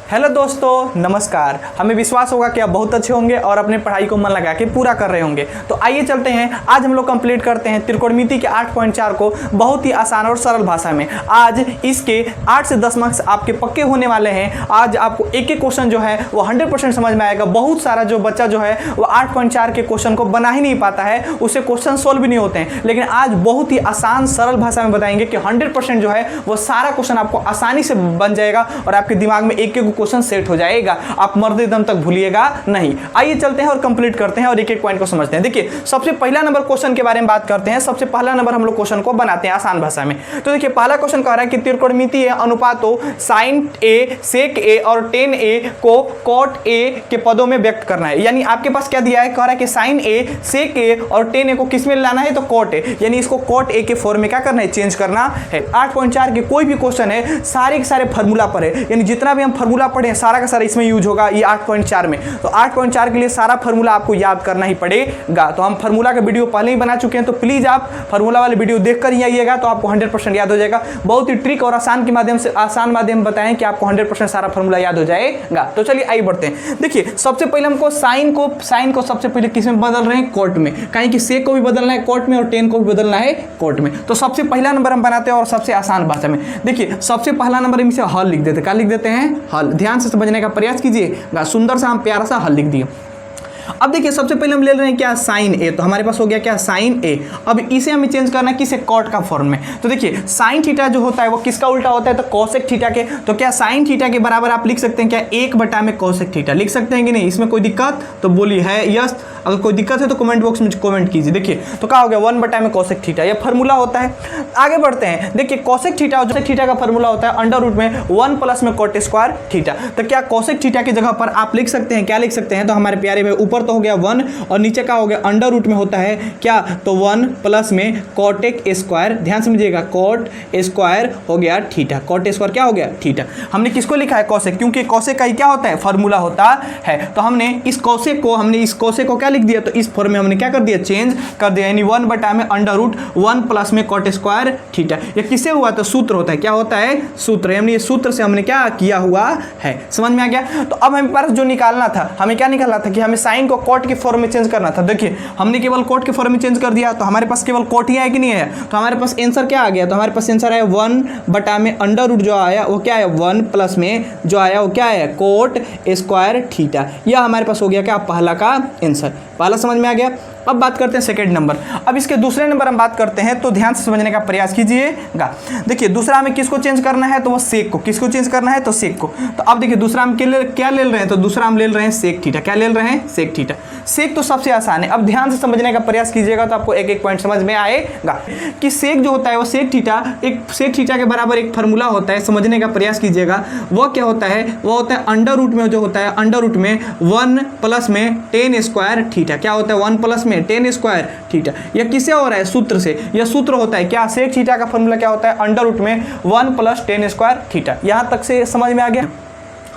Hello दोस्तों, नमस्कार। हमें विश्वास होगा कि आप बहुत अच्छे होंगे और अपने पढ़ाई को मन लगा के पूरा कर रहे होंगे। तो आइए चलते हैं, आज हम लोग कंप्लीट करते हैं त्रिकोणमिति के 8.4 को बहुत ही आसान और सरल भाषा में। आज इसके 8 से 10 मार्क्स आपके पक्के होने वाले हैं। आज आपको एक एक क्वेश्चन जो है वो 100% समझ में आएगा। बहुत सारा जो बच्चा जो है वो 8.4 के क्वेश्चन को बना ही नहीं पाता है, उससे क्वेश्चन सोल्व भी नहीं होते हैं। लेकिन आज बहुत ही आसान सरल भाषा में बताएंगे कि 100% जो है वो सारा क्वेश्चन आपको आसानी से बन जाएगा और आपके दिमाग में एक एक क्वेश्चन सेट हो जाएगा। आप मरते दम तक भूलिएगा नहीं। आइए चलते हैं और कंप्लीट करते हैं और एक एक पॉइंट को समझते हैं। देखिए, सबसे पहला नंबर क्वेश्चन के बारे में बात करते हैं। सबसे पहला नंबर हम लोग क्वेश्चन को बनाते हैं आसान भाषा में। तो देखिए, पहला क्वेश्चन कह रहा है कि त्रिकोणमितीय अनुपातों sin a sec a और tan a को cot a के पदों में व्यक्त करना है। यानी आपके पास क्या दिया है, कह रहा है कि sin a sec a और tan a को किस में लाना है, तो cot a, यानी इसको cot a के फॉर्म में क्या करना है, चेंज करना है। 8.4 के कोई भी क्वेश्चन है सारे के सारे फार्मूला पर है, यानी जितना भी हम फार्मूला पढ़े सारा का सारा इसमें यूज होगा ये 8.4 में। तो 8.4 के लिए सारा फार्मूला आपको याद करना ही पड़ेगा। तो हम फार्मूला का वीडियो पहले ही बना चुके हैं, तो प्लीज आप फार्मूला वाले वीडियो देखकर ही आइएगा, तो आपको 100% याद हो जाएगा। बहुत ही ट्रिक और आसान के माध्यम से आसान बताएं कि आपको 100% सारा फार्मूला याद हो जाएगा। तो चलिए आइए बढ़ते हैं। देखिए, सबसे पहले हमको साइन को सबसे पहले किस में बदल रहे हैं, कोट में। कहीं कि सेक को भी बदलना है कोट में और टेन को भी बदलना है कोट में। तो सबसे पहला नंबर हम बनाते हैं और सबसे आसान भाषा में। देखिए, सबसे पहला नंबर इनसे हल लिख देते हैं। क्या लिख देते हैं, हल। ध्यान से समझने का प्रयास कीजिए। सुंदर सा हम प्यारा सा हल लिख दिए। अब देखिए, सबसे पहले हम ले रहे हैं क्या, साइन ए। तो हमारे पास हो गया क्या, साइन ए। अब इसे हमें चेंज करना है किसे, कॉट का फॉर्म में। तो देखिए, साइन थीटा जो होता है वो किसका उल्टा होता है, तो कोसेक थीटा के। तो क्या साइन थीटा के बराबर आप लिख सकते हैं क्या, 1 में कोसेक थीटा लिख सकते हैं कि नहीं। इसमें कोई दिक्कत तो बोलिए है यस। अगर कोई दिक्कत है तो कमेंट बॉक्स में कमेंट कीजिए। देखिए, तो क्या हो गया, 1 में कोसेक थीटा, ये फार्मूला होता है। आगे बढ़ते हैं। देखिए, कोसेक थीटा जो थीटा का फार्मूला होता है अंडर रूट में 1 में कोट स्क्वायर थीटा। तो क्या कोसेक थीटा की जगह पर आप लिख सकते हैं, क्या लिख सकते हैं, तो हमारे प्यारे में ऊपर तो हो गया 1 और नीचे का हो गया अंडर रूट में होता है क्या, तो 1 में कोटेक स्क्वायर। ध्यान समझिएगा, कोट स्क्वायर हो गया थीटा। कोट स्क्वायर क्या हो गया, थीटा। हमने किसको लिखा है, कोसेक, क्योंकि कोसेक का ही क्या होता है, फार्मूला होता है। तो हमने इस कोसेक को क्या लिख दिया, तो इस फॉर्म में हमने क्या कर दिया, चेंज कर दिया। यानी 1 में अंडर रूट 1 में कोट स्क्वायर थीटा। ये किससे हुआ, तो सूत्र होता है। क्या होता है, सूत्र। हमने ये सूत्र से हमने क्या किया हुआ है, समझ में आ गया। तो अब हमें पास जो निकालना था, हमें क्या निकालना था कि हमें साइन को कोट के फॉर्म में चेंज करना था। देखिए, हमने केवल कोट के फॉर्म में चेंज कर दिया, तो हमारे पास केवल कोट ही आया कि नहीं है। तो हमारे पास आंसर क्या आ गया, तो हमारे पास आंसर आया 1 में अंडर रूट जो आया वो क्या है, 1 में जो आया वो क्या है, कोट स्क्वायर थीटा। यह हमारे पास हो गया क्या, पहला का आंसर। पहला समझ में आ गया। अब बात करते हैं सेकंड नंबर। अब इसके दूसरे नंबर हम बात करते हैं, तो ध्यान से समझने का प्रयास कीजिएगा। देखिए, दूसरा हमें किसको चेंज करना है, तो वो सेक को। किसको चेंज करना है, तो सेक को। तो अब देखिए, दूसरा हम क्या ले रहे हैं, तो दूसरा हम ले रहे हैं सेक थीटा। क्या ले रहे हैं, सेक थीटा। सेक तो सबसे आसान है। अब ध्यान से समझने का प्रयास कीजिएगा, तो आपको एक एक पॉइंट समझ में आएगा कि सेक जो होता है वो सेक थीटा के बराबर एक फार्मूला होता है। समझने का प्रयास कीजिएगा। वो क्या होता है, वो होता है अंडर रूट में जो होता है, अंडर रूट में 1 में टेन स्क्वायर थीटा। क्या होता है, 1 में टेन स्क्वायर थीटा। यह किससे हो रहा है, सूत्र से। यह सूत्र होता है क्या, सेक थीटा का फॉर्मूला क्या होता है, अंडर रूट में 1 टेन स्क्वायर थीटा। यहां तक से समझ में आ गया।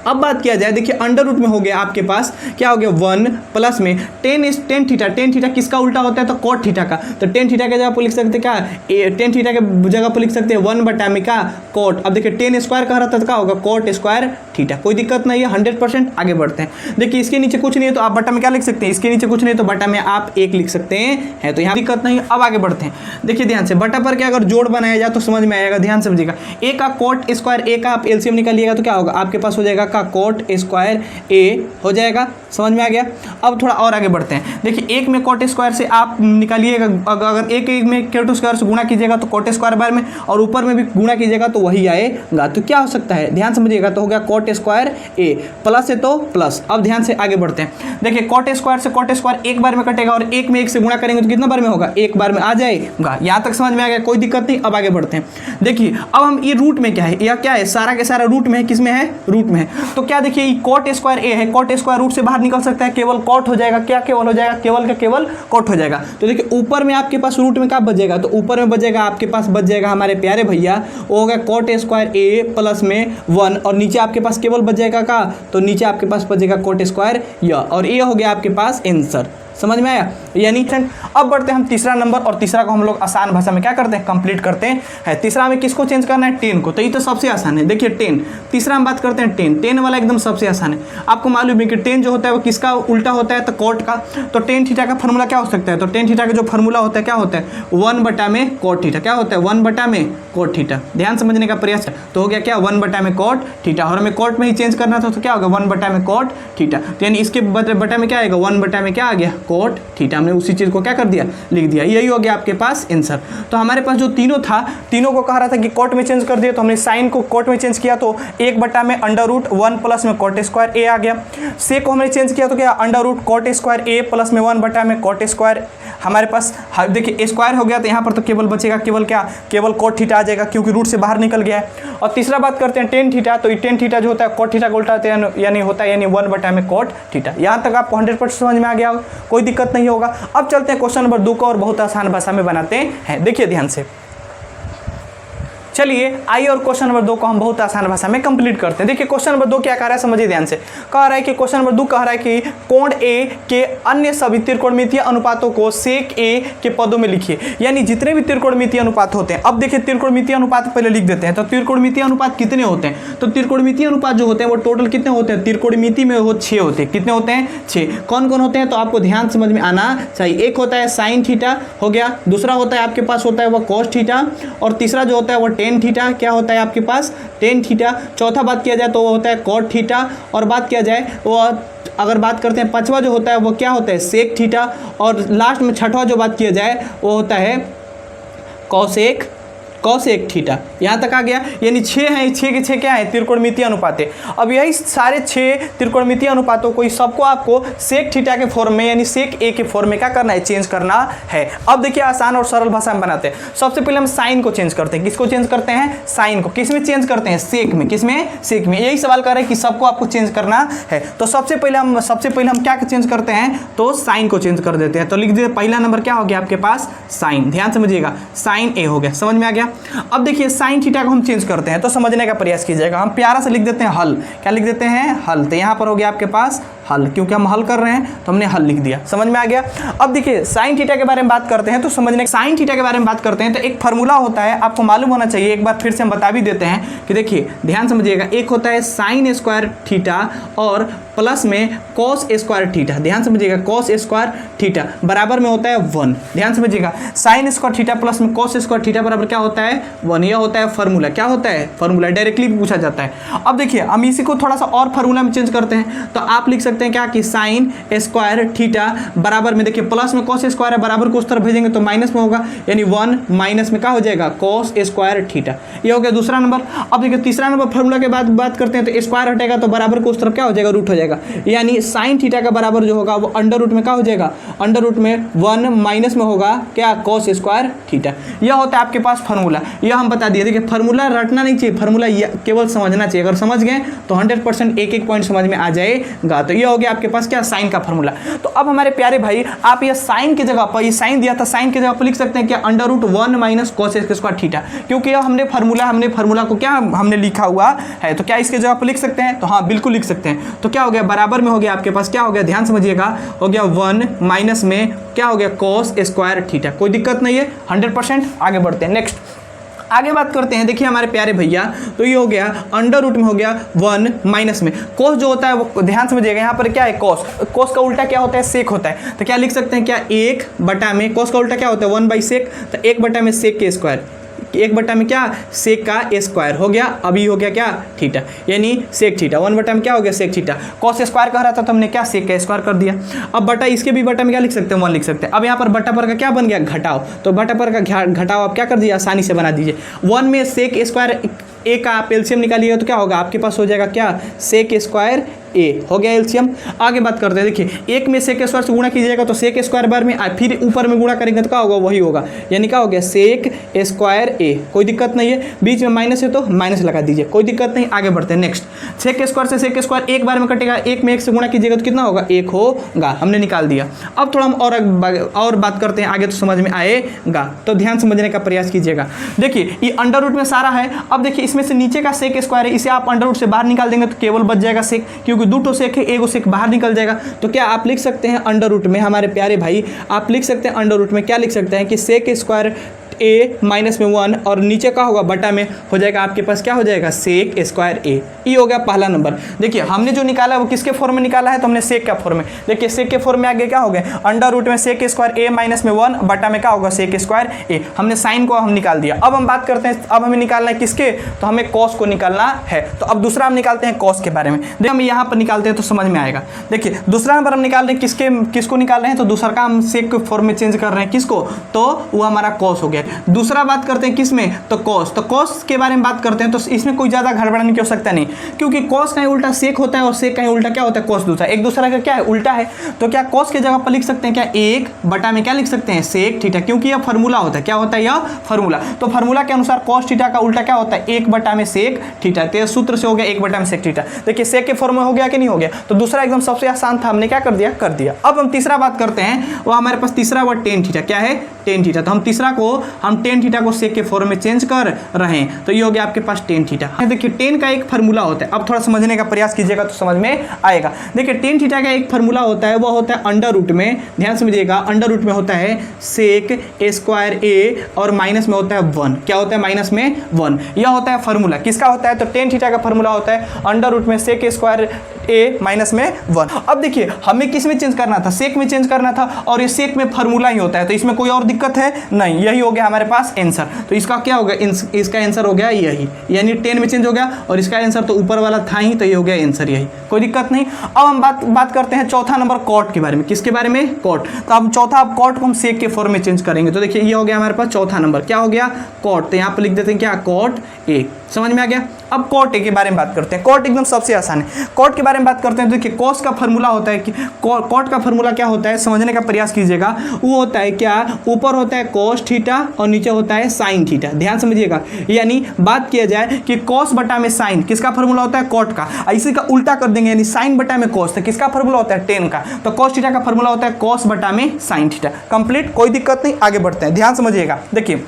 अब बात किया जाए, देखिए, अंडर रूट में हो गया आपके पास क्या हो गया, 1 में टेन थीटा। टेन थीटा किसका उल्टा होता है, तो कोट थीटा का। तो टेन थीटा के जगह पर लिख सकते हैं क्या, टेन थीटा के जगह पर लिख सकते हैं 1 में का कोट। अब देखिए, टेन स्क्वायर कह रहा था तो क्या होगा, कोट स्क्वायर थीटा। कोई दिक्कत नहीं है, 100%। आगे बढ़ते हैं। देखिए, इसके नीचे कुछ नहीं है तो आप बटा में क्या लिख सकते हैं, इसके नीचे कुछ नहीं तो बटा में आप 1 लिख सकते हैं। तो यहाँ दिक्कत नहीं है। अब आगे बढ़ते हैं। देखिए, ध्यान से, बटा पर क्या अगर जोड़ बनाया जाए तो समझ में आएगा। ध्यान समझिएगा, ए का कोट स्क्वायर, ए का आप एलसीएम निकालिएगा तो क्या होगा, आपके पास हो जाएगा का कोट स्क्वायर ए हो जाएगा। समझ में आ गया। अब थोड़ा और आगे बढ़ते हैं। देखिए, 1 में कोट स्क्वायर से आप निकालिएगा, अगर एक में कोट स्क्वायर से गुणा कीजिएगा तो कोट स्क्वायर बार में, और ऊपर में भी गुणा कीजिएगा तो वही आएगा। तो क्या हो सकता है, ध्यान समझिएगा, तो हो गया कोट स्क्वायर ए, प्लस है तो प्लस। अब ध्यान से आगे बढ़ते हैं। देखिए, कोट स्क्वायर से कोट स्क्वायर एक बार में कटेगा और 1 में 1 से गुणा करेंगे तो कितना बार में होगा, 1 बार में आ जाएगा। यहाँ तक समझ में आ गया, कोई दिक्कत नहीं। अब आगे बढ़ते हैं। देखिए, अब हम ये रूट में क्या है, या क्या है, सारा के सारा रूट में है। किस में है, रूट में है। तो क्या देखिए, कोट स्क्वायर ए है, कोट स्क्वायर रूट से बाहर निकल सकता है, केवल कोट हो जाएगा। क्या केवल हो जाएगा, केवल का केवल कोट हो जाएगा। तो देखिए, ऊपर में आपके पास रूट में क्या बचेगा, तो ऊपर में बचेगा आपके पास बच जाएगा हमारे प्यारे भैया, वो हो गया कोट स्क्वायर ए प्लस में 1, और नीचे आपके पास केवल बच जाएगा का, तो नीचे आपके पास बचेगा कोट स्क्वायर या, और ये हो गया आपके पास आंसर। समझ में आया? यानी अब बढ़ते हैं हम तीसरा नंबर, और तीसरा को हम लोग आसान भाषा में क्या करते हैं, कंप्लीट करते हैं। तीसरा में किसको चेंज करना है, 10 को। तो ये तो सबसे आसान है। देखिए 10, तीसरा हम बात करते हैं 10 वाला एकदम सबसे आसान है। आपको मालूम है कि 10 जो होता है वो किसका उल्टा होता है, तो कोट का। तो टेन थीटा का फॉर्मूला क्या हो सकता है, तो टेन थीटा का जो फॉर्मूला होता है क्या होता है, 1 में कोट थीटा। क्या होता है, 1 में कोट थीटा। ध्यान समझने का प्रयास है। तो हो गया क्या, 1 में कोट थीटा, और हमें कोट में ही चेंज करना था, तो क्या होगा 1 में कोट थीटा। तो यानी इसके बटा में क्या आएगा, 1 में क्या आ गया, कोट थीटा। हमने उसी चीज़ को क्या कर दिया, लिख दिया। यही हो गया आपके पास आंसर। तो हमारे पास जो तीनों था, तीनों को कहा रहा था कि कोट में चेंज कर दिया, तो हमने साइन को कोट में चेंज किया, तो 1 में √1 प्लस में कोट स्क्वायर ए आ गया। से को हमने चेंज किया तो क्या, √ कोट स्क्वायर ए प्लस में 1 में कोट स्क्वायर। हमारे पास देखिए स्क्वायर हो गया, तो यहाँ पर तो केवल बचेगा केवल क्या, केवल कोट थीटा आ जाएगा, क्योंकि रूट से बाहर निकल गया है। और तीसरा बात करते हैं टेन थीटा। तो ये टेन थीटा जो होता है कोट थीटा का उल्टा होता है, यानी होता है यानी 1 में कोट थीटा। यहाँ तक आपको 100% समझ में आ गया, कोई दिक्कत नहीं होगा। अब चलते हैं क्वेश्चन नंबर 2 को, और बहुत आसान भाषा में बनाते हैं। देखिए ध्यान से, चलिए आइए और क्वेश्चन नंबर 2 को हम बहुत आसान भाषा में कंप्लीट करते हैं। देखिए क्वेश्चन नंबर 2 क्या कह रहा है, समझिए ध्यान से। कह रहा है कि क्वेश्चन नंबर 2 कह रहा है कि कोण ए के अन्य सभी त्रिकोणमितीय अनुपातों को सेक ए के पदों में लिखिए। यानी जितने भी त्रिकोणमितीय अनुपात होते हैं। अब देखिए त्रिकोणमितीय अनुपात पहले लिख देते हैं। तो त्रिकोणमितीय अनुपात कितने होते हैं, तो त्रिकोणमितीय अनुपात जो होते हैं वो टोटल कितने होते हैं, त्रिकोणमिति में वो 6 होते हैं। कितने होते हैं, 6। कौन कौन होते हैं, तो आपको ध्यान समझ में आना चाहिए। एक होता है साइन थीटा हो गया, दूसरा होता है आपके पास होता है वो कोस थीटा, और तीसरा जो होता है वो टेन थीटा। क्या होता है आपके पास, टेन थीटा। चौथा बात किया जाए तो वो होता है कोट थीटा, और बात किया जाए वो अगर बात करते हैं पांचवा जो होता है वो क्या होता है, सेक थीटा, और लास्ट में छठवां जो बात किया जाए वो होता है कॉसेक थीटा। यहाँ तक आ गया। यानी 6 हैं, 6 के 6 क्या है, त्रिकोणमितीय अनुपात है। अब यही सारे 6 त्रिकोणमितीय अनुपातों को सबको आपको सेक थीटा के फॉर्म में यानी सेक ए के फॉर्म में क्या करना है, चेंज करना है। अब देखिए आसान और सरल भाषा में बनाते हैं। सबसे पहले हम साइन को चेंज करते हैं। किसको चेंज करते हैं, साइन को। किस में चेंज करते हैं, सेक में। किस में, सेक में। यही सवाल कर रहे हैं कि सबको आपको चेंज करना है। तो सबसे पहले हम क्या चेंज करते हैं, तो साइन को चेंज कर देते हैं। तो लिख दीजिए पहला नंबर क्या हो गया आपके पास, साइन। ध्यान समझिएगा, साइन ए हो गया। समझ में आ गया। अब देखिए साइन थीटा को हम चेंज करते हैं, तो समझने का प्रयास कीजिएगा। हम प्यारा से लिख देते हैं हल। क्या लिख देते हैं, हल। तो यहाँ पर हो गया आपके पास हल, क्योंकि हम हल कर रहे हैं तो हमने हल लिख दिया। समझ में आ गया। अब देखिए साइन थीटा के बारे में बात करते हैं, तो समझने साइन थीटा के बारे में बात करते हैं तो एक फार्मूला होता है, आपको मालूम होना चाहिए। एक बार फिर से हम बता भी देते हैं कि देखिए ध्यान समझिएगा। एक होता है साइन स्क्वायर थीटा और प्लस में कॉस स्क्वायर थीटा। ध्यान समझिएगा, कॉस स्क्वायर थीटा बराबर में होता है 1। ध्यान समझिएगा, साइन स्क्वायर थीटा प्लस में कॉस स्क्वायर थीटा बराबर क्या होता है, 1। यह होता है फार्मूला। क्या होता है, फार्मूला। डायरेक्टली पूछा जाता है। अब देखिए हम इसी को थोड़ा सा और फार्मूला में चेंज करते हैं, तो आप लिख सकते हैं क्या कि साइन स्क्वायर थीटा बराबर में, देखिए प्लस में कॉस स्क्वायर है, बराबर को उस तरफ भेजेंगे तो माइनस में होगा, यानी 1 माइनस में क्या हो जाएगा, कॉस स्क्वायर थीटा। ये हो गया दूसरा नंबर। अब देखिए तीसरा नंबर फार्मूला के बाद बात करते हैं, तो स्क्वायर हटेगा तो बराबर को उस तरफ क्या हो जाएगा, रूट हो जाएगा। यानी साइन थीटा का बराबर जो होगा वो अंडर रूट में क्या हो जाएगा, अंडर रूट में 1 माइनस में होगा क्या, कॉस स्क्वायर थीटा। यह होता है आपके पास फार्मूला। यह हम बता दिए। देखिए फार्मूला रटना नहीं चाहिए, फार्मूला केवल समझना चाहिए। अगर समझ गए तो 100% एक एक पॉइंट समझ में आ जाएगा। तो यह हो गया आपके पास क्या, साइन का फार्मूला। तो अब हमारे प्यारे भाई आप ये साइन की जगह पर, ये साइन दिया था, साइन की जगह पर लिख सकते हैं क्या, under root 1 minus cos square theta. क्योंकि यह हमने फार्मूला को क्या हमने लिखा हुआ है, तो क्या इसके जगह पर लिख सकते हैं, तो हाँ बिल्कुल लिख सकते हैं। तो क्या हो गया, बराबर में हो गया आपके पास क्या हो गया, ध्यान समझिएगा, हो गया 1 माइनस में क्या हो गया, कॉस स्क्वायर थीटा। कोई दिक्कत नहीं है, 100%। आगे बढ़ते हैं, नेक्स्ट आगे बात करते हैं। देखिए हमारे प्यारे भैया, तो ये हो गया अंडर रूट में हो गया 1 माइनस में कोस जो होता है वो ध्यान समझिएगा, यहाँ पर क्या है, कोस का उल्टा क्या होता है, सेक होता है। तो क्या लिख सकते हैं क्या, 1 बटा में कोस का उल्टा क्या होता है, 1/सेक। तो 1 बटा में सेक के स्क्वायर, 1 बटा में क्या, सेक का स्क्वायर हो गया। अभी हो गया क्या, थीटा, यानी सेक थीटा। 1 बटा में क्या हो गया, सेक थीटा। कॉस स्क्वायर कह रहा था तो हमने क्या, सेक का स्क्वायर कर दिया। अब बटा, इसके भी बटा में क्या लिख सकते हैं, 1 लिख सकते हैं। अब यहाँ पर बटा पर का क्या बन गया, घटाव। तो बटा पर का घटाव आप क्या कर दिया, आसानी से बना दीजिए। 1 में सेक स्क्वायर ए का आप एलसीएम निकालिएगा तो क्या होगा, आपके पास हो जाएगा क्या, सेक स्क्वायर ए। हो गया एलसीएम। आगे बात करते हैं। देखिए 1 में सेक स्क्वायर से गुणा कीजिएगा तो सेक स्क्वायर बार में, फिर ऊपर में गुणा करेंगे तो क्या होगा, वही होगा, यानी क्या हो गया, सेक स्क्वायर ए। कोई दिक्कत नहीं है, बीच में माइनस है तो माइनस लगा दीजिए, कोई दिक्कत नहीं। आगे बढ़ते हैं, नेक्स्ट सेक स्क्वायर से सेक स्क्वायर एक बार में कटेगा, 1 में 1 से गुणा कीजिएगा तो कितना होगा, 1 होगा। हमने निकाल दिया। अब थोड़ा हम और बात करते हैं, आगे तो समझ में आएगा। तो ध्यान समझने का प्रयास कीजिएगा। देखिए ये अंडर रूट में सारा है। अब देखिए इसमें से नीचे का सेक स्क्वायर है, इसे आप अंडर रूट से बाहर निकाल देंगे तो केवल बच जाएगा सेक, क्योंकि क्योंकि 2 तो सेक है, एगो सेक बाहर निकल जाएगा। तो क्या आप लिख सकते हैं अंडर रूट में, हमारे प्यारे भाई आप लिख सकते हैं अंडर रूट में क्या लिख सकते हैं कि सेक स्क्वायर ए माइनस में 1 और नीचे का होगा बटा में हो जाएगा आपके पास क्या हो जाएगा सेक स्क्वायर ए। ये हो गया पहला नंबर। देखिए हमने जो निकाला है वो किसके फॉर्म में निकाला है, तो हमने सेक का फॉर्म में। देखिए सेक के फॉर्म में आगे क्या हो गया अंडर रूट में सेक स्क्वायर ए माइनस में 1 बटा में क्या होगा सेक स्क्वायर ए। हमने साइन को हम निकाल दिया। अब हम बात करते हैं, अब हमें निकालना है किसके, तो हमें कॉस को निकालना है। तो अब दूसरा हम निकालते हैं कॉस के बारे में। देखिए हम यहाँ पर निकालते हैं तो समझ में आएगा। देखिए दूसरा नंबर हम निकाल रहे हैं किसको निकाल रहे हैं, तो दूसरा का हम सेक के फॉर्म में चेंज कर रहे हैं किसको, तो वो हमारा कॉस हो गया। दूसरा बात करते हैं किसमें, तो कॉस। तो कॉस के बारे में बात करते हैं तो इसमें कोई ज़्यादा गड़बड़ाने की आवश्यकता नहीं, क्योंकि कॉस कहीं उल्टा सेक होता है और सेक कहीं उल्टा क्या होता है कॉस दूसरा, एक दूसरा का क्या है उल्टा है। तो क्या कॉस के जगह पर लिख सकते हैं क्या एक बटा में क्या लिख सकते हैं सेक थीटा, क्योंकि यह फार्मूला होता है, क्या होता है यह फार्मूला। तो फार्मूला के अनुसार कॉस थीटा का उल्टा क्या होता है एक बटा में सेक थीटा। तो सूत्र से हो गया एक बटा में सेक थीटा। देखिए सेक के फॉर्म में हो गया कि नहीं हो गया, तो दूसरा एकदम सबसे आसान था, हमने क्या कर दिया। अब हम तीसरा बात करते हैं, वो हमारे पास तीसरा वर्ड टेन थीटा, क्या है टेन थीटा। तो हम तीसरा को हम टेन थीटा को सेक के फॉर्म में चेंज कर रहे हैं, तो ये हो गया आपके पास टेन थीटा। देखिए टेन का एक फार्मूला होता है, अब थोड़ा समझने का प्रयास कीजिएगा तो समझ में आएगा। देखिए टेन थीटा का एक फार्मूला होता है, वो होता है अंडर रूट में, ध्यान समझिएगा, अंडर रूट में होता है सेक स्क्वायर ए और माइनस में होता है 1, क्या होता है माइनस में 1। यह होता है फार्मूला किसका होता है, तो टेन थीटा का फार्मूला होता है अंडर रूट में सेक स्क्वायर ए माइनस में 1। अब देखिए हमें किस में चेंज करना था, सेक में चेंज करना था, और ये सेक में फार्मूला ही होता है, तो इसमें कोई और दिक्कत है नहीं, यही हो गया हमारे पास आंसर। तो इसका क्या होगा, इसका आंसर हो गया यही, यानी 10 में चेंज हो गया और इसका आंसर तो ऊपर वाला था ही, तो ये हो गया आंसर यही, कोई दिक्कत नहीं। अब हम बात करते हैं चौथा नंबर कॉट के बारे में। किसके बारे में, कॉट। तो अब चौथा कॉट को हम सेक के फॉर्म में चेंज करेंगे। तो देखिए ये हो गया हमारे पास चौथा नंबर, क्या हो गया कॉट। तो यहाँ पर लिख देते हैं क्या कॉट ए, समझ में आ गया। अब कॉट ए के बारे में बात करते हैं। कॉट एकदम सबसे आसान है। कॉट के बारे में बात करते हैं, तो देखिए कॉस का फार्मूला होता है कि कॉट का फार्मूला क्या होता है, समझने का प्रयास कीजिएगा। वो होता है क्या, ऊपर होता है कॉस थीटा और नीचे होता है साइन थीटा, ध्यान समझिएगा। यानी बात किया जाए कि कॉस बटा में साइन किसका फार्मूला होता है कॉट का, इसी का उल्टा कर देंगे, यानी साइन बटा में कॉस, तो किसका फार्मूला होता है टेन का, तो कॉस थीटा का फार्मूला होता है कॉस बटा में साइन थीटा। कंप्लीट, कोई दिक्कत नहीं, आगे बढ़ते हैं, ध्यान समझिएगा। देखिए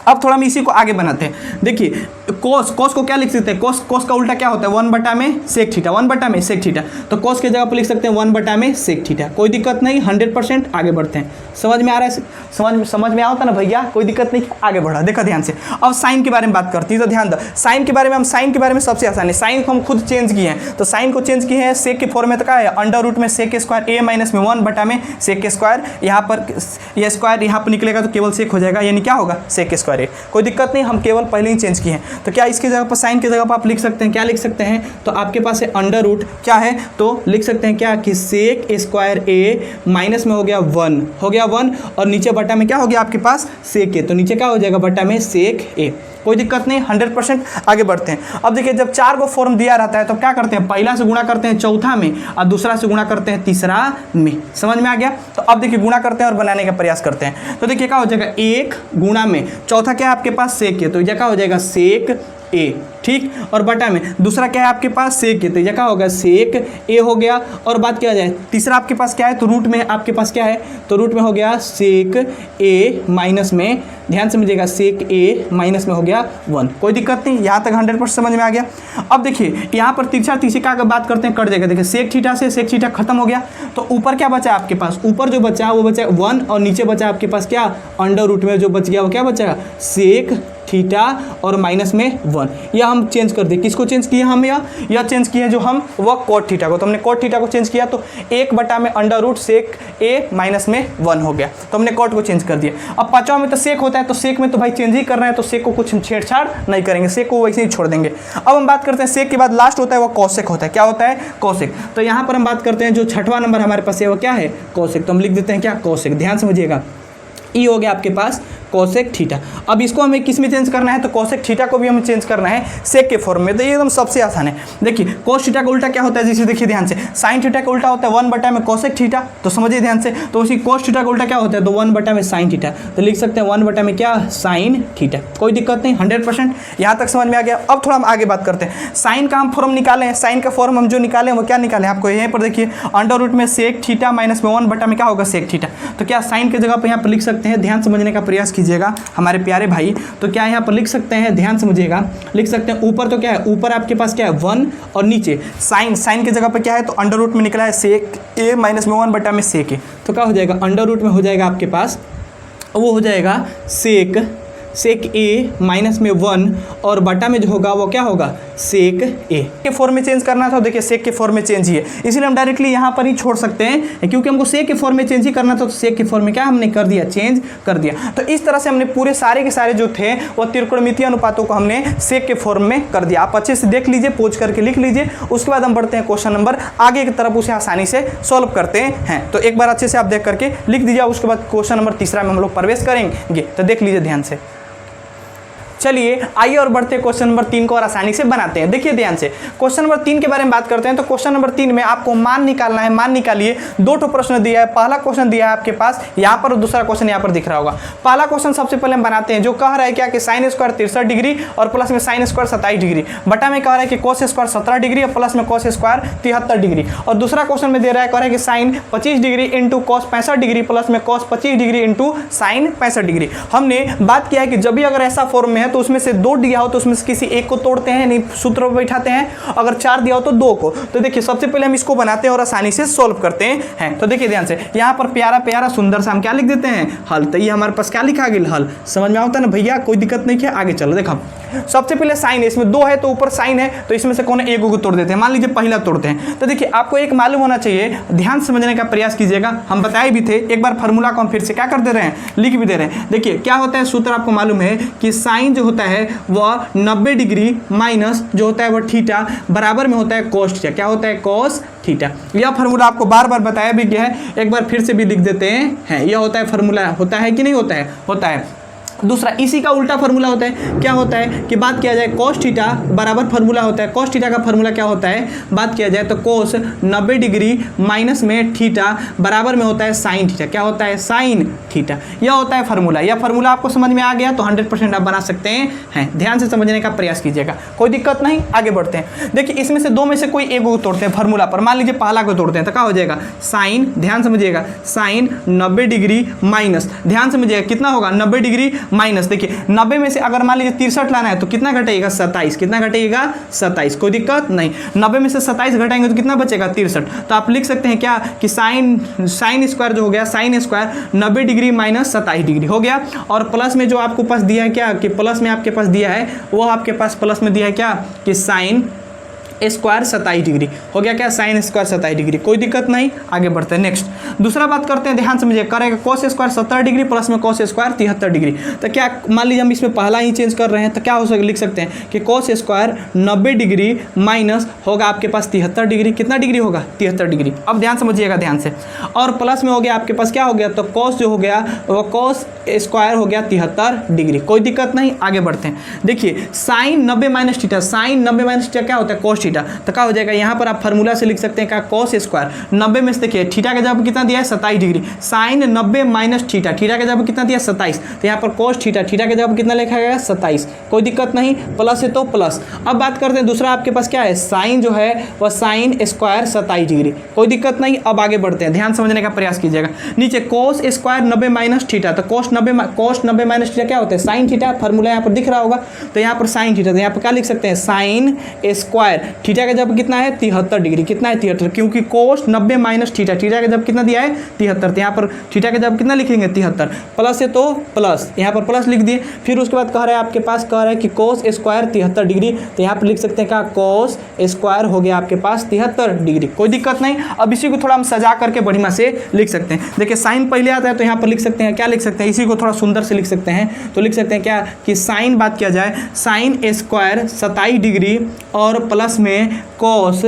अब थोड़ा हम इसी को आगे बनाते हैं। देखिए कोस को क्या लिख सकते हैं, कोस का उल्टा क्या होता है 1 बटा में सेक थीटा, 1 बटा में सेक थीटा। तो कोस के जगह पर लिख सकते हैं 1 बटा में सेक थीटा, कोई दिक्कत नहीं, 100%। आगे बढ़ते हैं, समझ में आ रहा है, समझ में आता ना भैया, कोई दिक्कत नहीं, आगे बढ़ा। देखा ध्यान से। अब साइन के बारे में बात करती है, तो ध्यान दो साइन के बारे में। हम साइन के बारे में सबसे आसान है, साइन को हम खुद चेंज किए हैं, तो साइन को चेंज किए हैं सेक के फॉर्म में, तो क्या है अंडर रूट में सेक स्क्वायर ए माइनस में 1 बटा में सेक स्क्वायर। यहाँ पर यह स्क्वायर यहाँ पर निकलेगा तो केवल सेक हो जाएगा, यानी क्या होगा सेक स्क्वायर ए, कोई दिक्कत नहीं, हम केवल पहले ही चेंज किए हैं। तो क्या इसकी जगह पर साइन की जगह पर आप लिख सकते हैं, क्या लिख सकते हैं, तो आपके पास है अंडर रूट क्या है, तो लिख सकते हैं क्या कि सेक स्क्वायर ए माइनस में हो गया 1, हो गया 1, और नीचे बटा में क्या हो गया आपके पास सेक ए, तो नीचे क्या हो जाएगा बटा में सेक ए, कोई दिक्कत नहीं, 100%। आगे बढ़ते हैं। अब देखिए जब 4 को फॉर्म दिया रहता है तो क्या करते हैं, पहला से गुणा करते हैं चौथा में और दूसरा से गुणा करते हैं तीसरा में, समझ में आ गया। तो अब देखिए गुणा करते हैं और बनाने का प्रयास करते हैं। तो देखिए क्या हो जाएगा 1 गुणा में चौथा क्या है आपके पास सेक ए, तो यह क्या हो जाएगा सेक ए, ठीक, और बटा में दूसरा क्या है आपके पास सेक ए, तो यह क्या होगा सेक ए हो गया। और बात किया जाए तीसरा आपके पास क्या है, तो रूट में आपके पास क्या है, तो रूट में हो गया सेक ए माइनस में, ध्यान समझिएगा सेक ए माइनस में हो गया 1, कोई दिक्कत नहीं, यहाँ तक 100% समझ में आ गया। अब देखिए यहाँ पर तीसरा का बात करते हैं, कट जाएगा। देखिए सेक थीटा से सेक थीटा खत्म हो गया, तो ऊपर क्या बचा आपके पास, ऊपर जो बचा वो बचा 1, और नीचे बचा आपके पास क्या अंडर रूट में जो बच गया वो क्या बचा सेक थीटा और माइनस में 1। यह हम चेंज कर दिए, किसको चेंज किया हम, यह चेंज किया जो हम वह कॉट थीटा को, तो हमने कॉट थीटा को चेंज किया, तो 1 बटा में अंडर रूट सेक ए माइनस में 1 हो गया, तो हमने कॉट को चेंज कर दिया। अब पांचवा में तो सेक होता है, तो सेक में तो भाई चेंज ही करना है, तो सेक को कुछ छेड़छाड़ नहीं करेंगे, सेक को वैसे ही छोड़ देंगे। अब हम बात करते हैं सेक के बाद लास्ट होता है वो कॉसेक होता है, क्या होता है कॉसेक। तो यहाँ पर हम बात करते हैं जो छठवां नंबर हमारे पास है वो क्या है कॉसेक, तो हम लिख देते हैं क्या कॉसेक, ध्यान समझिएगा। ई हो गया आपके पास कोसेक थीटा। अब इसको हमें किस में चेंज करना है, तो कोसेक थीटा को भी हमें चेंज करना है सेक के फॉर्म में, तो ये एकदम सबसे आसान है। देखिए कोस थीटा का उल्टा क्या होता है, जैसे देखिए ध्यान से साइन थीटा का उल्टा होता है 1 बटा में कोसेक थीटा, तो समझिए ध्यान से। तो उसी कोस थीटा का उल्टा क्या होता है, तो 1 बटा में साइन थीटा, तो लिख सकते हैं 1 बटा में क्या साइन थीटा, कोई दिक्कत नहीं, 100%। यहाँ तक समझ में आ गया। अब थोड़ा हम आगे बात करते हैं, साइन का हम फॉर्म निकाले हैं, साइन का फॉर्म हम जो निकाले वो क्या निकाले आपको यहीं पर देखिए, अंडर रूट में सेक थीटा माइनस में 1 बटा में क्या होगा सेक थीटा, तो क्या साइन की जगह पर यहाँ पर लिख सकते हैं, ध्यान समझने का प्रयास कीजिएगा हमारे प्यारे भाई। तो क्या यहाँ पर लिख सकते हैं, ध्यान समझिएगा, लिख सकते हैं ऊपर तो क्या है, ऊपर आपके पास क्या है 1 और नीचे साइन की जगह पर क्या है तो अंडर रूट में निकला है सेक ए माइनस में 1 बटा में सेक ए। तो क्या हो जाएगा, अंडर रूट में हो जाएगा आपके पास, वो हो जाएगा सेक ए माइनस में 1 और बटा में जो होगा वो क्या होगा सेक ए के फॉर्म में चेंज करना था। देखिए सेक के फॉर्म में चेंज ही है, इसीलिए हम डायरेक्टली यहाँ पर ही छोड़ सकते हैं, क्योंकि हमको सेक के फॉर्म में चेंज ही करना था। तो सेक के फॉर्म में क्या हमने कर दिया, चेंज कर दिया। तो इस तरह से हमने पूरे सारे के सारे जो थे वो त्रिकोणमितीय अनुपातों को हमने सेक के फॉर्म में कर दिया। आप अच्छे से देख लीजिए, पोज करके लिख लीजिए। उसके बाद हम बढ़ते हैं क्वेश्चन नंबर आगे की तरफ, उसे आसानी से सॉल्व करते हैं। तो एक बार अच्छे से आप देख करके लिख दीजिए। उसके बाद क्वेश्चन नंबर तीसरा में हम लोग प्रवेश करेंगे। तो देख लीजिए ध्यान से। चलिए आइए और बढ़ते क्वेश्चन नंबर 3 को और आसानी से बनाते हैं। देखिए ध्यान से, क्वेश्चन नंबर 3 के बारे में बात करते हैं। तो क्वेश्चन नंबर 3 में आपको मान निकालना है। मान निकालिए। 2 ठो प्रश्न दिया है। पहला क्वेश्चन दिया है आपके पास यहाँ पर और दूसरा क्वेश्चन यहाँ पर दिख रहा होगा। पहला क्वेश्चन सबसे पहले हम बनाते हैं, जो कह रहा है क्या कि साइन स्क्वायर 63 डिग्री और प्लस में साइन स्क्वायर 27 डिग्री, बटा में कह रहा है कि कोस स्क्वायर 17 डिग्री और प्लस में कोस स्क्वायर 73 डिग्री। और दूसरा क्वेश्चन में दे रहा है, कह रहा है कि sine 25 degree into cos 65 degree plus में cos 25 degree into sine 65 degree. हमने बात किया है कि जब भी अगर ऐसा फॉर्म में है तो उसमें से 2 दिया हो तो उसमें से किसी एक को तोड़ते हैं, नहीं सूत्र पर बैठाते हैं। अगर 4 दिया हो तो 2 को। तो देखिए सबसे पहले हम इसको बनाते हैं और आसानी से सॉल्व करते हैं। तो देखिए ध्यान से, यहाँ पर प्यारा प्यारा सुंदर सा हम क्या लिख देते हैं, हल। तो ये हमारे पास क्या लिखा गया, हल। समझ में आता है ना भैया, कोई दिक्कत नहीं है। आगे चलो, देखो सबसे पहले साइन है, इसमें 2 है तो ऊपर साइन है, तो इसमें से कौन एक को तोड़ देते हैं। मान लीजिए पहला तोड़ते हैं। तो देखिए आपको एक मालूम होना चाहिए, ध्यान समझने का प्रयास कीजिएगा। हम बताए भी थे, एक बार फार्मूला को हम फिर से क्या कर दे रहे हैं, लिख भी दे रहे हैं। देखिए क्या होता है, सूत्र आपको मालूम है कि साइन जो होता है वह 90 डिग्री माइनस जो होता है वह थीटा बराबर में होता है कोस थीटा। क्या होता है, कोस थीटा। यह फार्मूला आपको बार बार बताया भी गया है, एक बार फिर से भी लिख देते हैं। यह होता है फार्मूला, होता है कि नहीं होता है, होता है। दूसरा इसी का उल्टा फार्मूला होता है। क्या होता है कि बात किया जाए कोस थीटा बराबर फार्मूला होता है। कोस थीटा का फार्मूला क्या होता है, बात किया जाए तो कोस 90 डिग्री माइनस में थीटा बराबर में होता है साइन थीटा। क्या होता है, साइन थीटा। यह होता है फार्मूला। यह फार्मूला आपको समझ में आ गया तो 100% आप बना सकते हैं। ध्यान से समझने का प्रयास कीजिएगा, कोई दिक्कत नहीं। आगे बढ़ते हैं। देखिए इसमें से 2 में से कोई एक को तोड़ते हैं फार्मूला पर। मान लीजिए पहला को तोड़ते हैं तो क्या हो जाएगा, साइन, ध्यान समझिएगा, साइन 90 डिग्री माइनस, ध्यान समझिएगा कितना होगा, 90 डिग्री माइनस। देखिए 90 में से अगर मान लीजिए 63 लाना है तो कितना घटेगा, 27। कितना घटेगा, 27। कोई दिक्कत नहीं। 90 में से 27 घटाएंगे तो कितना बचेगा, 63। तो आप लिख सकते हैं क्या कि साइन स्क्वायर जो हो गया, sine square 90 degree minus 27 degree हो गया। और प्लस में जो आपको पास दिया है क्या, कि प्लस में आपके पास दिया है, वो आपके पास प्लस में दिया है क्या कि साइन स्क्वायर 27 डिग्री हो गया। क्या, साइन स्क्वायर 27 डिग्री। कोई दिक्कत नहीं। आगे बढ़ते हैं। नेक्स्ट दूसरा बात करते हैं, ध्यान समझिए। करेगा कोस स्क्वायर 17 डिग्री प्लस में कोस स्क्वायर 73 डिग्री। तो क्या मान लीजिए हम इसमें पहला ही चेंज कर रहे हैं तो क्या हो सकता, लिख सकते हैं कि कोस स्क्वायर 90 डिग्री माइनस होगा आपके पास 73 डिग्री। कितना डिग्री होगा, 73 डिग्री। अब ध्यान समझिएगा ध्यान से। और प्लस में हो गया आपके पास क्या हो गया, तो कोस जो हो गया वो कोस स्क्वायर हो गया 73 डिग्री। कोई दिक्कत नहीं। आगे बढ़ते हैं। देखिए sine 90 minus theta, sine 90 minus theta क्या होता है, कोस थीटा। तो क्या हो जाएगा, यहाँ पर आप फार्मूला से लिख सकते हैं क्या, कोस स्क्वायर 90 में से देखिए थीटा का जवाब कितना दिया है, 27 degree. Sine 90 minus theta, theta का जवाब कितना दिया, 27। तो यहाँ पर कोस थीटा, थीटा का जवाब कितना लिखा गया, 27। कोई दिक्कत नहीं। प्लस है तो प्लस। अब बात करते हैं दूसरा आपके पास क्या है, साइन जो है वह साइन स्क्वायर 27 डिग्री। कोई दिक्कत नहीं। अब आगे बढ़ते हैं, ध्यान समझने का प्रयास कीजिएगा। नीचे कोस स्क्वायर 90 माइनस थीटा, तो कोस 90 माइनस थीटा क्या होता है, साइन थीटा। फार्मूला यहाँ पर दिख रहा होगा। तो यहाँ पर साइन थीटा, तो यहाँ पर क्या लिख सकते हैं, साइन स्क्वायर थीटा का जब कितना है, 73 डिग्री। कितना है, 73, क्योंकि कोस 90 माइनस थीटा, थीटा का जब कितना दिया है, 73। तो यहाँ पर थीटा का जब कितना लिखेंगे, 73। प्लस है तो प्लस, यहाँ पर प्लस लिख दिए। फिर उसके बाद कह रहा है आपके पास, कह रहा है कि कोस स्क्वायर 73 डिग्री। तो यहाँ पर लिख सकते हैं क्या, कोस स्क्वायर हो गया आपके पास 73 डिग्री। कोई दिक्कत नहीं। अब इसी को थोड़ा हम सजा करके बढ़िया से लिख सकते हैं। देखिए साइन पहले आता है तो यहाँ पर लिख सकते हैं, क्या लिख सकते हैं, इसी को थोड़ा सुंदर से लिख सकते हैं। तो लिख सकते हैं क्या कि साइन, बात किया जाए साइन स्क्वायर 27 डिग्री और प्लस में कोस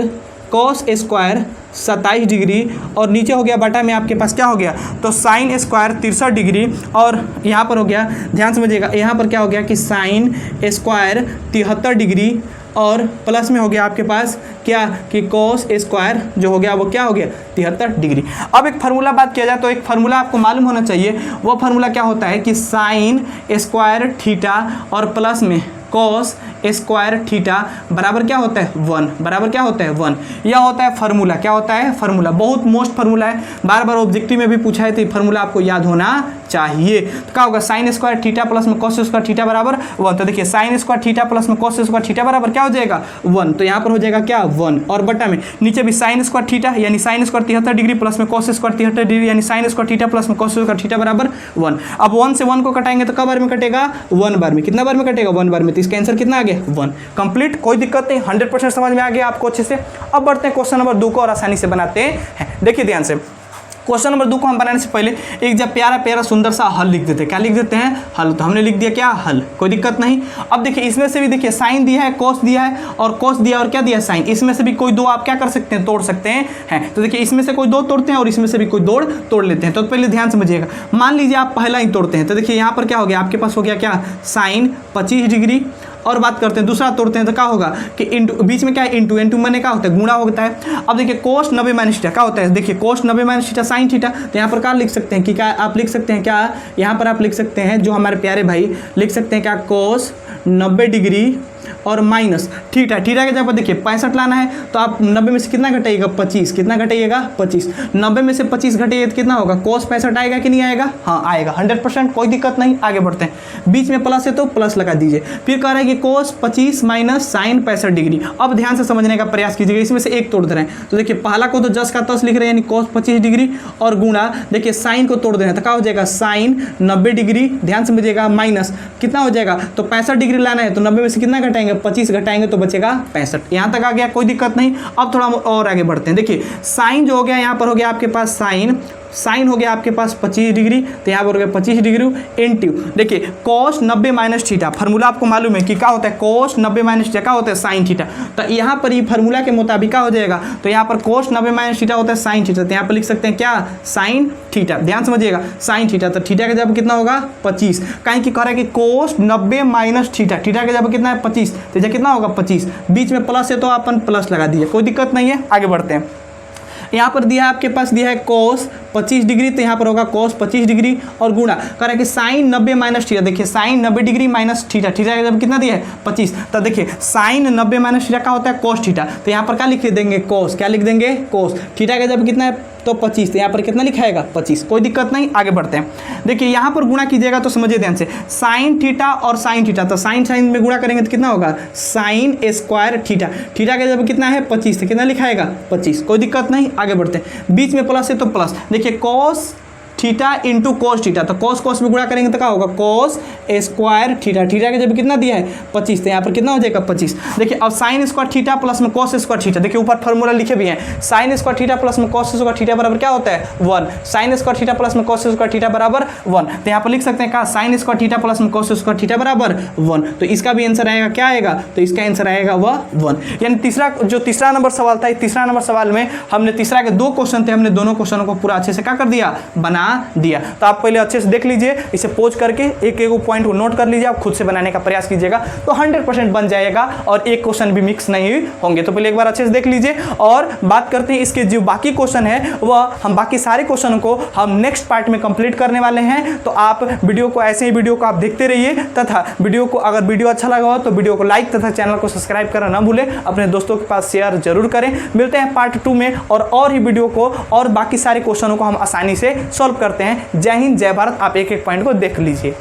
स्क्वायर 27 डिग्री और नीचे हो गया बटा में आपके पास क्या हो गया, तो साइन स्क्वायर 63 डिग्री। और यहाँ पर हो गया, ध्यान समझिएगा, यहाँ पर क्या हो गया कि साइन स्क्वायर 73 डिग्री और प्लस में हो गया आपके पास क्या कि कोस स्क्वायर जो हो गया वो क्या हो गया, 73 डिग्री। अब एक फार्मूला बात किया जाए तो एक फार्मूला आपको मालूम होना चाहिए। वो फार्मूला क्या होता है कि साइन स्क्वायर थीटा और प्लस में कॉस स्क्वायर थीटा बराबर क्या होता है 1, बराबर क्या होता है 1। यह होता है फार्मूला, क्या होता है फार्मूला, बहुत मोस्ट फार्मूला है, बार बार ऑब्जेक्टिव में भी पूछा है तो ये फार्मूला आपको याद होना चाहिए। तो क्या होगा साइन स्क्वायर थीटा प्लस में कॉस स्क्वायर थीटा बराबर 1। तो देखिए साइन स्क्वायर थीटा प्लस में कॉस स्क्वायर थीटा बराबर क्या हो जाएगा 1। तो यहाँ पर हो जाएगा क्या 1 और बटा में नीचे भी साइन स्क्वायर थीटा यानी साइन स्क्वायर 73 डिग्री प्लस में कॉस स्क्वायर 73 डिग्री यानी साइन स्क्वायर थीटा प्लस में कॉस स्क्वायर थीटा बराबर 1। अब 1 से 1 को कटाएंगे तो कब बार में कटेगा 1 बार में, कितना बार में कटेगा 1 बार में। तो इसका आंसर कितना आ गया 1। कंप्लीट, कोई दिक्कत नहीं, 100% समझ में आ गया आपको अच्छे से। अब बढ़ते हैं क्वेश्चन नंबर 2 को और आसानी से बनाते हैं। देखिए ध्यान से, क्वेश्चन नंबर 2 को हम बनाने से पहले एक जब प्यारा प्यारा सुंदर सा हल लिख देते हैं। क्या लिख देते हैं हल, तो हमने लिख दिया क्या हल, कोई दिक्कत नहीं। अब देखिए इसमें से भी देखिए साइन दिया है, कोस दिया है और कोस दिया और क्या दिया है साइन, इसमें से भी कोई दो आप क्या कर सकते हैं तोड़ सकते हैं। तो देखिए इसमें से कोई दो तोड़ते हैं और इसमें से भी कोई दो तोड़ लेते हैं। तो पहले ध्यान समझिएगा, मान लीजिए आप पहला ही तोड़ते हैं तो देखिए यहाँ पर क्या हो गया आपके पास हो गया क्या साइन 25 डिग्री और बात करते हैं दूसरा तोड़ते हैं तो क्या होगा कि इंटू, बीच में क्या है इंटू, इंटू मैंने क्या होता है गुणा होता है। अब देखिए कोस 90 माइनस थीटा क्या होता है, देखिए कोस 90 माइनस थीटा साइन थीटा। तो यहाँ पर क्या लिख सकते हैं कि क्या आप लिख सकते हैं, क्या यहाँ पर आप लिख सकते हैं जो हमारे प्यारे भाई लिख सकते हैं क्या कोस 90 डिग्री और माइनस थीटा, थीटा के जगह देखिए 65 लाना है तो आप 90 में से कितना घटाइएगा 25, कितना घटाइएगा 25, 90 में से 25 घटाइए तो कितना होगा कोस 65 आएगा कि नहीं आएगा, हाँ आएगा 100%, कोई दिक्कत नहीं। आगे बढ़ते हैं, बीच में प्लस है तो प्लस लगा दीजिए। फिर कह रहा है कि कोस 25 माइनस साइन 65 डिग्री। अब ध्यान से समझने का प्रयास कीजिएगा, इसमें से एक तोड़ दे रहे हैं तो देखिए पहला को तो जस का तस लिख रहे हैं यानी कोस 25 डिग्री और गुणा देखिए साइन को तोड़ दे रहे हैं तो क्या हो जाएगा साइन 90 डिग्री, ध्यान समझिएगा माइनस कितना हो जाएगा तो 65 डिग्री लाना है तो 90 में से कितना घटाएंगे 25 घटाएंगे तो बचेगा 65। यहाँ तक आ गया, कोई दिक्कत नहीं। अब थोड़ा और आगे बढ़ते हैं। देखिए साइन जो हो गया यहाँ पर हो गया आपके पास साइन हो गया आपके पास 25 डिग्री तो यहाँ पर हो गया 25 डिग्री इंटू देखिए कोस 90 माइनस थीटा, फार्मूला आपको मालूम है कि क्या होता है कोस 90 माइनस थीटा क्या होता है साइन थीटा। तो यहाँ पर ये फार्मूला के मुताबिक क्या हो जाएगा तो यहाँ पर कोस 90 माइनस थीटा होता है साइन थीटा, तो यहाँ पर लिख सकते हैं क्या साइन थीटा, ध्यान समझिएगा साइन थीटा। तो थीटा का जब कितना होगा 25, कहीं कि कह रहा है कि कोस 90 माइनस थीटा, थीटा का जब कितना है 25 तो जब कितना होगा 25, बीच में प्लस है तो अपन प्लस लगा दीजिए, कोई दिक्कत नहीं है। आगे बढ़ते हैं, यहाँ पर दिया आपके पास दिया है कोस 25 डिग्री तो यहाँ पर होगा कोस 25 डिग्री और गुणा कह रहा है कि साइन 90 माइनस थीटा, देखिए sine 90 degree minus theta, theta का जब कितना दिया है 25, तो देखिए साइन 90 माइनस थीटा क्या होता है कोस थीटा। तो यहाँ पर क्या लिख देंगे कोस, क्या लिख देंगे कोस, थीटा का जब कितना है तो 25, तो यहाँ पर कितना लिखाएगा 25, कोई दिक्कत नहीं। आगे बढ़ते हैं, देखिए यहाँ पर गुणा कीजिएगा तो समझिए ध्यान से साइन थीटा और साइन थीटा, तो साइन साइन में गुणा करेंगे तो कितना होगा साइन स्क्वायर थीटा, थीटा का जब कितना है 25 तो कितना लिखाएगा 25, कोई दिक्कत नहीं। आगे बढ़ते हैं, बीच में प्लस है तो प्लस, देखिए cos theta into cos theta, तो कोस कोस में गुणा करेंगे तो क्या होगा कोस स्क्वायर थीटा, थीटा के जब कितना दिया है 25 तो यहाँ पर कितना हो जाएगा 25। देखिए अब साइन स्क्वायर थीटा प्लस में कोस स्क्वायर थीटा, देखिए ऊपर फार्मूला लिखे भी हैं साइन स्क्वायर थीटा प्लस में कोस स्क्वायर थीटा बराबर क्या होता है 1, साइन स्क्वायर थीटा प्लस में कोस स्क्वायर थीटा बराबर 1। तो यहाँ पर लिख सकते हैं क्या साइन स्क्वायर थीटा प्लस में कोस स्क्वायर थीटा बराबर 1, तो इसका भी आंसर आएगा क्या आएगा तो इसका आंसर आएगा वह 1। यानी तीसरा नंबर सवाल था, तीसरा नंबर सवाल में हमने तीसरा के 2 क्वेश्चन थे, हमने दोनों क्वेश्चनों को पूरा अच्छे से क्या कर दिया बना दिया। तो आप पहले अच्छे से देख लीजिए, इसे पोज करके एक एक पॉइंट को नोट कर लीजिए, आप खुद से बनाने का प्रयास कीजिएगा तो 100% बन जाएगा और एक क्वेश्चन भी मिक्स नहीं होंगे। तो पहले एक बार अच्छे से देख लीजिए और बात करते हैं इसके जो बाकी क्वेश्चन है वह हम बाकी सारे क्वेश्चनों को हम नेक्स्ट पार्ट में कंप्लीट करने वाले हैं। तो आप वीडियो को ऐसे ही वीडियो को आप देखते रहिए तथा वीडियो को अगर वीडियो अच्छा लगा हो तो वीडियो को लाइक तथा चैनल को सब्सक्राइब करना ना भूलें, अपने दोस्तों के पास शेयर जरूर करें। मिलते हैं पार्ट 2 में और ही वीडियो को और बाकी सारे क्वेश्चनों को हम आसानी से सॉल्व करते हैं। जय हिंद जय भारत। आप एक एक पॉइंट को देख लीजिए।